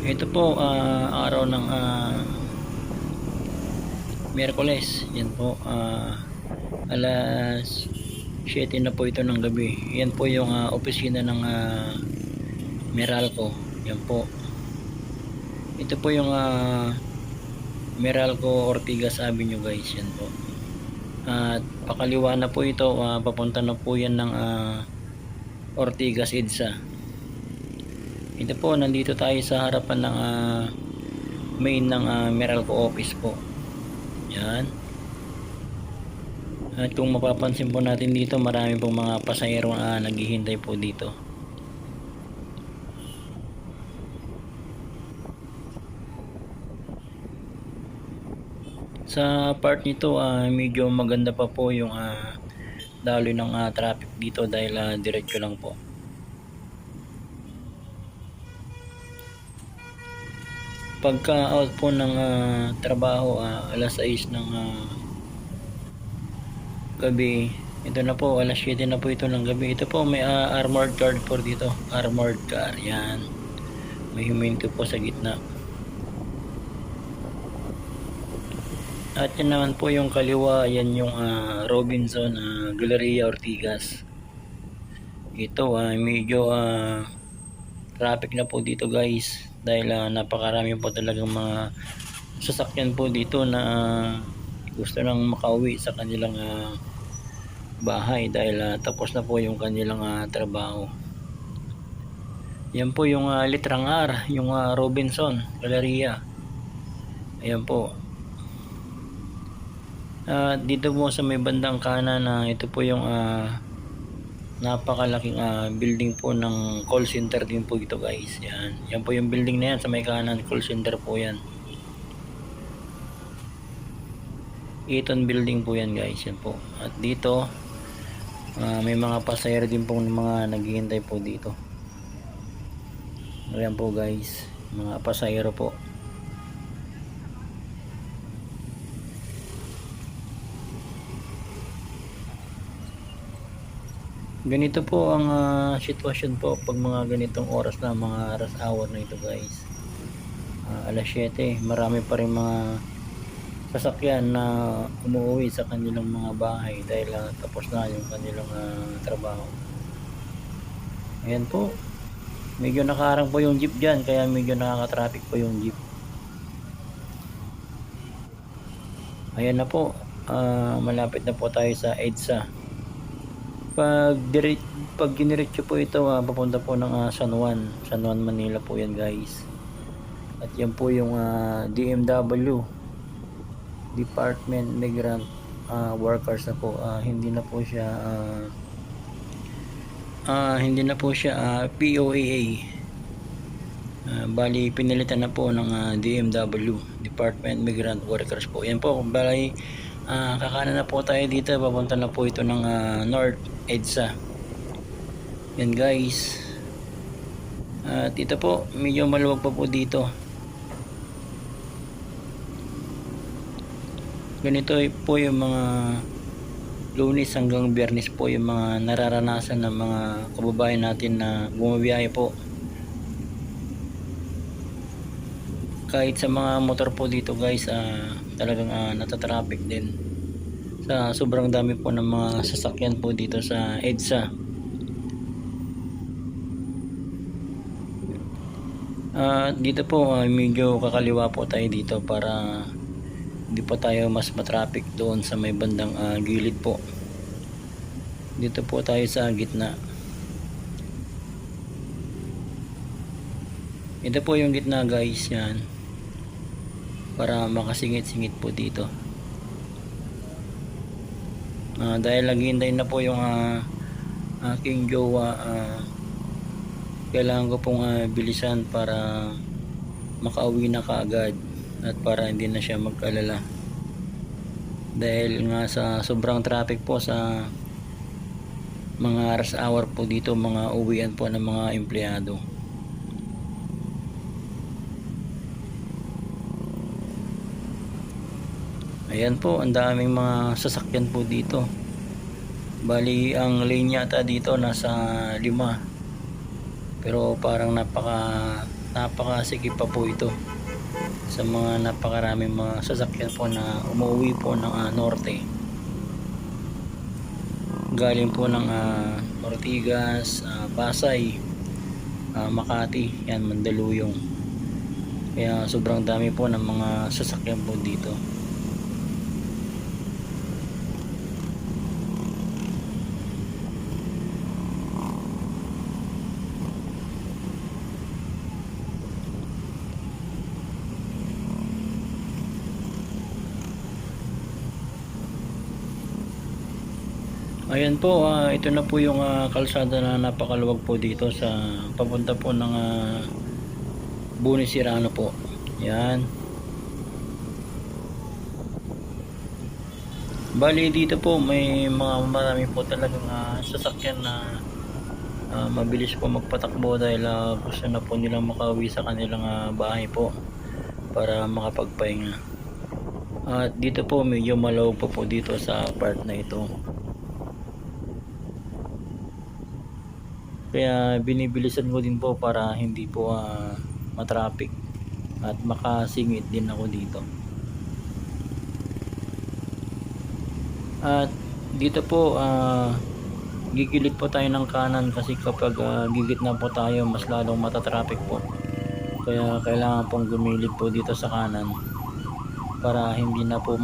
Ito po araw ng Miyerkules. Yan po alas 7 na po ito ng gabi. Yan po yung opisina ng Meralco. Yan po. Ito po yung Meralco Ortigas Avenue guys. Yan po. At pakaliwa na po ito, papunta na po yan ng Ortigas EDSA. Ito po, nandito tayo sa harapan ng main ng Meralco office po. Yan. At kung mapapansin po natin dito, marami pong mga pasahero naghihintay po dito. Sa part nito, medyo maganda pa po yung daloy ng traffic dito dahil diretso lang po. Pagka out po ng trabaho, alas 6 ng gabi, ito na po, alas 7 na po ito ng gabi. Ito po, may armored car po dito. Armored car, yan. May huminto po sa gitna. At yan naman po yung kaliwa, yan yung Robinson Galleria Ortigas. Ito medyo traffic na po dito guys dahil napakarami po talagang mga sasakyan po dito na gusto nang makauwi sa kanilang bahay dahil tapos na po yung kanilang trabaho. Yan po yung litrang R, yung Robinson Galleria. Ayan po. Dito po sa may bandang kanan ito po yung napakalaking building po ng call center din po ito guys. Yan po yung building na yan sa may kanan, call center po yan. Eaton building po yan guys. Yan po. At dito may mga pasahero din po mga naghihintay po dito. Ayan po guys, mga pasahero po. Ganito po ang sitwasyon po pag mga ganitong oras na, mga rush hour na ito guys. Alas 7, marami pa rin mga sasakyan na umuwi sa kanilang mga bahay dahil tapos na yung kanilang trabaho. Ayan po, medyo nakaharang po yung jeep dyan, kaya medyo nakaka-traffic po yung jeep. Ayan na po, malapit na po tayo sa EDSA. Pag giniretso po ito, papunta po ng San Juan, Manila po yan guys. At yan po yung DMW, Department Migrant Workers na po. Hindi na po siya POAA. Bali pinilitan na po ng DMW, Department Migrant Workers po. Yan po, bali kakanan na po tayo dito, papunta na po ito ng North EDSA. Yan guys. At ito po, medyo maluwag pa po dito. Ganito po yung mga Lunes hanggang Biyernes po yung mga nararanasan ng mga kababayan natin na bumabiyahe po. Kahit sa mga motor po dito guys, talagang natatraffic din sa sobrang dami po ng mga sasakyan po dito sa EDSA. Dito po medyo kakaliwa po tayo dito para hindi po tayo mas matraffic doon sa may bandang gilid po. Dito po tayo sa gitna. Ito po yung gitna guys, yan, para makasingit-singit po dito. Dahil naghihintay na po yung aking jowa, kailangan ko pong bilisan para makauwi na kaagad at para hindi na siya mag-alala dahil nga sa sobrang traffic po sa mga rush hour po dito, mga uwian po ng mga empleyado. Ayan po, ang daming mga sasakyan po dito. Bali ang lane yata dito nasa 5, pero parang napaka napakasikip pa po ito sa mga napakaraming mga sasakyan po na umuwi po ng norte, galing po ng Ortigas, Pasay, Makati, yan, Mandaluyong. Kaya sobrang dami po ng mga sasakyan po dito. Ayan po, ito na po yung kalsada na napakaluwag po dito sa papunta po ng Bunis Sirano po. Yan. Bali dito po may marami po talagang sasakyan na mabilis po magpatakbo dahil gusto na po nilang makauwi sa kanilang bahay po para makapagpahinga. At dito po medyo malawag po dito sa part na ito. Kaya binibilisan ko din po para hindi po matraffic at makasingit din ako dito. At dito po gigilid po tayo ng kanan kasi kapag gigitna po tayo mas lalong matatraffic po. Kaya kailangan pong gumilid po dito sa kanan para hindi na po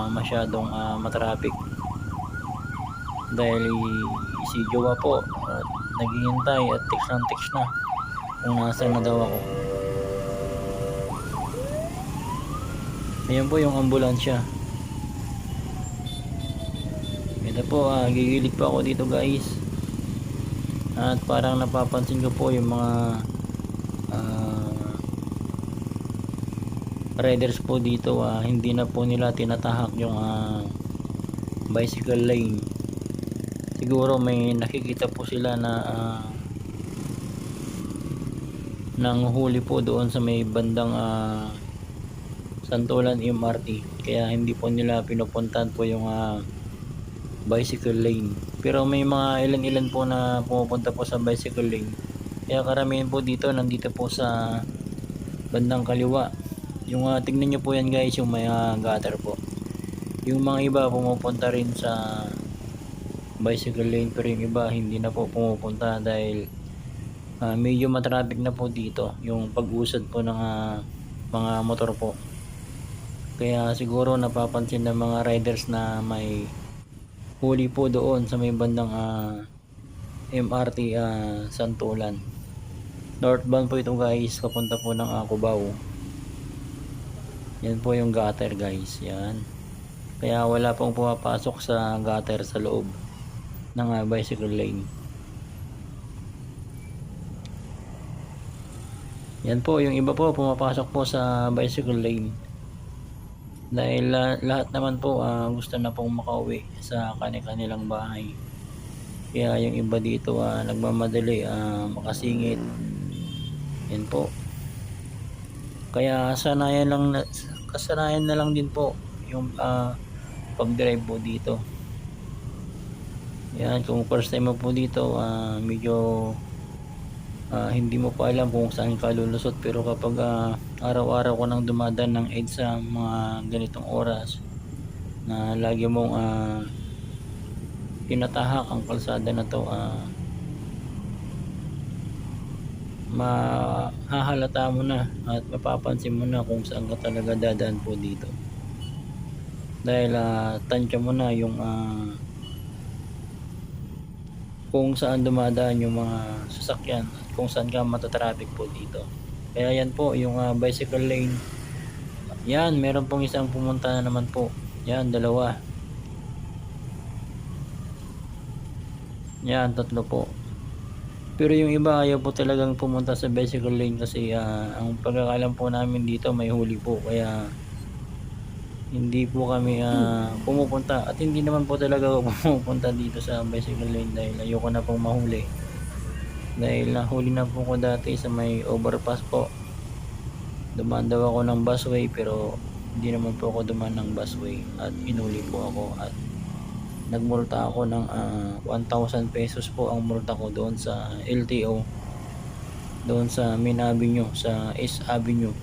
masyadong matraffic. Dahil si Jowa po naghihintay at text na kung nasaan na daw ako. Ayan po yung ambulansya. Ito po, gigilid po ako dito guys. At parang napapansin ko po yung mga riders po dito, hindi na po nila tinatahak yung bicycle lane. Siguro may nakikita po sila na nanghuli po doon sa may bandang Santolan MRT, kaya hindi po nila pinupuntahan po yung bicycle lane. Pero may mga ilan po na pumupunta po sa bicycle lane, kaya karamihan po dito nandito po sa bandang kaliwa. Yung tignan nyo po yan guys, yung may gutter po. Yung mga iba pumupunta rin sa bicycle lane, pero yung iba hindi na po pumupunta dahil medyo matraffic na po dito yung pag-usad po ng mga motor po. Kaya siguro napapansin ng mga riders na may huli po doon sa may bandang MRT Santolan. Northbound po ito guys, papunta po ng Cubao. Yan po yung gutter guys, yan. Kaya wala pong pumapasok sa gutter sa loob ng bicycle lane. Yan po, yung iba po pumapasok po sa bicycle lane dahil lahat naman po gusto na pong makauwi sa kanilang bahay. Kaya yung iba dito nagmamadali makasingit. Yan po. Kaya kasanayan na lang din po yung pag-drive po dito. Yan, kung first time mo po dito, medyo hindi mo pa alam kung saan ka lulusot, pero kapag araw-araw ko nang dumadaan ng EDSA sa mga ganitong oras na lagi mong tinatahak ang kalsada na to, mahahalata mo na at mapapansin mo na kung saan ka talaga dadaan po dito, dahil tansya mo na yung kung saan dumadaan yung mga sasakyan at kung saan ka matatraffic po dito. Kaya yan po yung bicycle lane. Yan, meron pong isang pumunta na naman po. Yan, dalawa. Yan, tatlo po. Pero yung iba ayaw po talagang pumunta sa bicycle lane kasi ang pagkakalam po namin dito may huli po, kaya hindi po kami pumupunta. At hindi naman po talaga ako pumupunta dito sa bicycle lane dahil ayoko na pong mahuli, dahil nahuli na po ko dati sa may overpass po. Dumaan daw ako ng busway pero hindi naman po ako dumaan ng busway at inuli po ako at nagmulta ako ng 1,000 pesos po ang multa ko doon sa LTO. doon sa Main Avenue, sa S Avenue.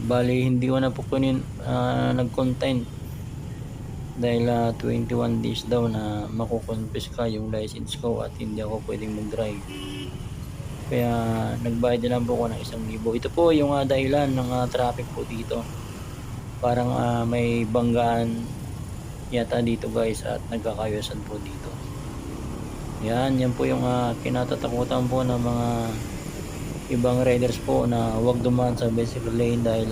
Bali hindi ko na po kunin nag-content dahil 21 days daw na makukonfiska yung license ko at hindi ako pwedeng mag-drive. Kaya nagbayad na lang po ako ng 1,000. Ito po yung dahilan ng traffic po dito. Parang may banggaan yata dito guys at nagkakayosan po dito. Yan po yung kinatatakutan po ng mga ibang riders po na huwag dumaan sa bicycle lane dahil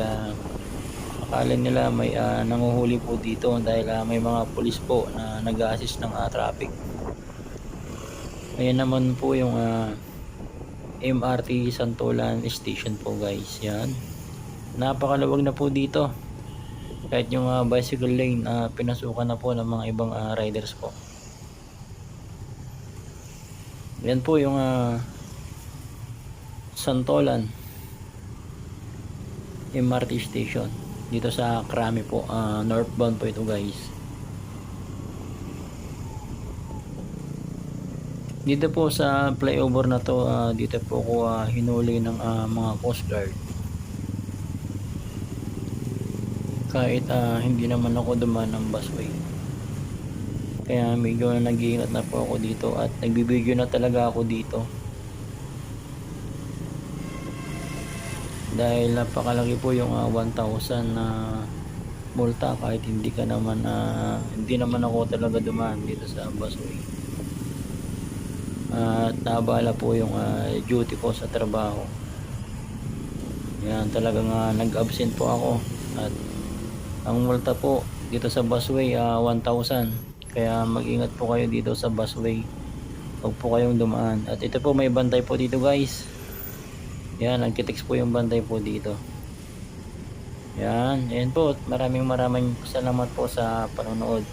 akala nila may nanguhuli po dito dahil may mga pulis po na nag-a-assist ng traffic. Ayan naman po yung MRT Santolan Station po guys. Yan, napakaluwag na po dito. Kahit yung bicycle lane pinasukan na po ng mga ibang riders po. Yan po yung Santolan MRT station dito sa Krami po, northbound po ito guys. Dito po sa flyover na to, dito po ako hinuli ng mga Coast Guard. Kahit hindi naman ako dumaan ng busway. Kaya medyo nag-iingat na po ako dito at nagbibideo na talaga ako dito. Dahil napakalaki po yung 1,000 na multa kahit hindi naman ako talaga dumaan dito sa busway. At nabala po yung duty ko sa trabaho. Yan, talagang nag-absent po ako at ang multa po dito sa busway 1,000. Kaya mag-ingat po kayo dito sa busway, huwag po kayong dumaan. At ito po, may bantay po dito guys. Yan, nagkitext po yung bantay po dito. Yan po, maraming salamat po sa panonood.